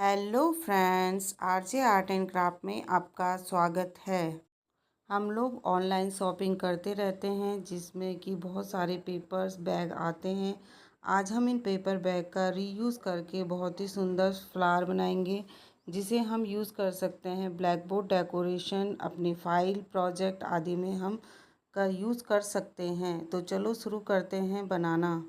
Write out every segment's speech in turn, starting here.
Hello friends, RJ art and craft में आपका स्वागत है। हम लोग ऑनलाइन शॉपिंग करते रहते हैं जिसमें कि बहुत सारे पेपर्स बैग आते हैं। आज हम इन पेपर बैग का रीयूज़ करके बहुत ही सुंदर फ्लावर बनाएंगे जिसे हम यूज़ कर सकते हैं ब्लैक बोर्ड डेकोरेशन, अपनी फाइल प्रोजेक्ट आदि में हम का यूज़ कर सकते हैं। तो चलो शुरू करते हैं बनाना।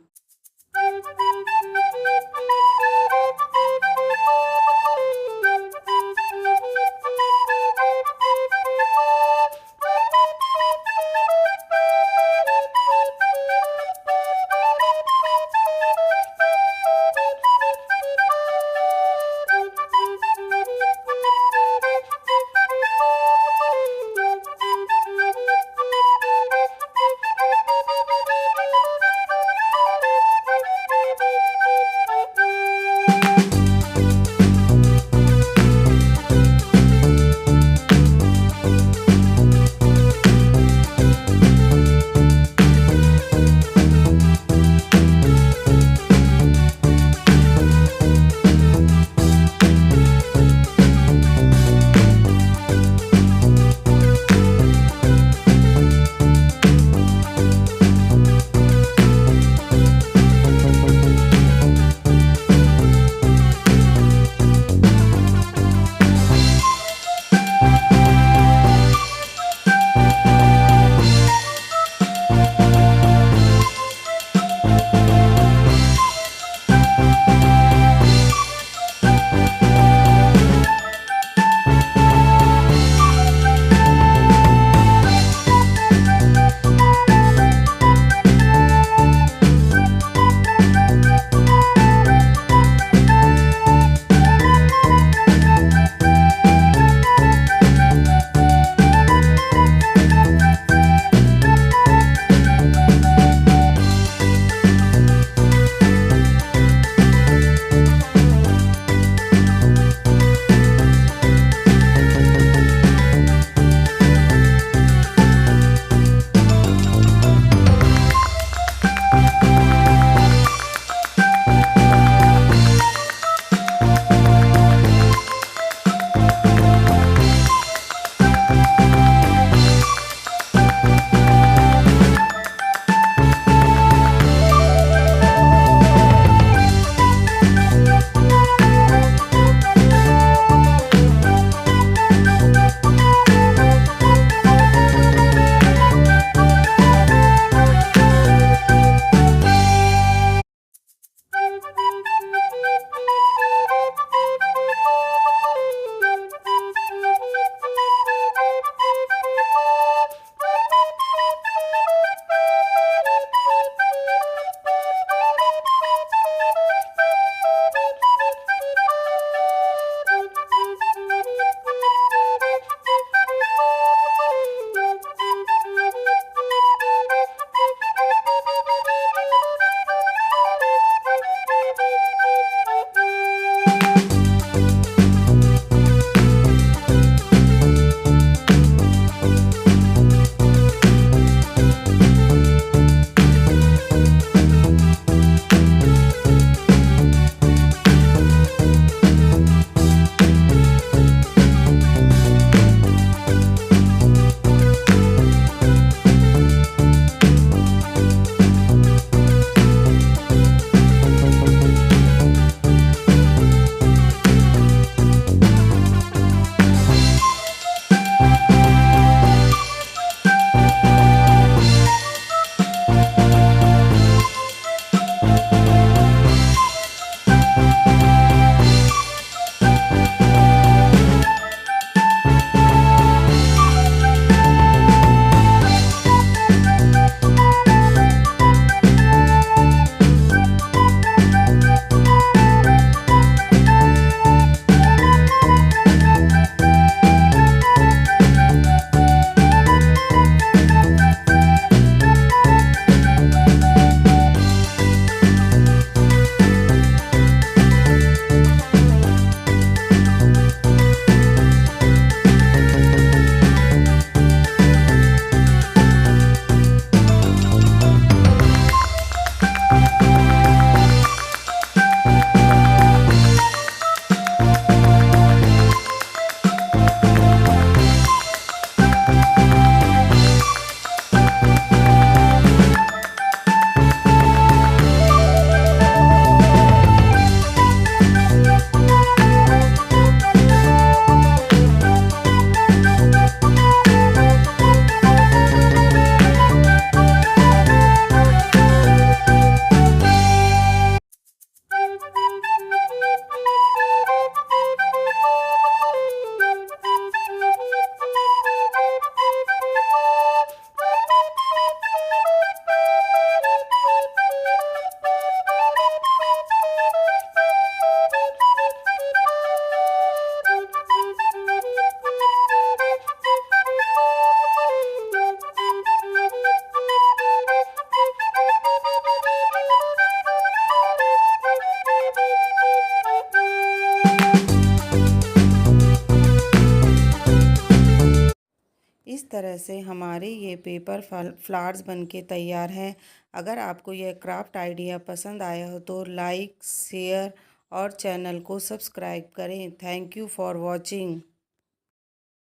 इस तरह से हमारे ये पेपर फ्लावर्स बनके तैयार हैं। अगर आपको यह क्राफ्ट आइडिया पसंद आया हो तो लाइक, शेयर और चैनल को सब्सक्राइब करें। Thank you for watching.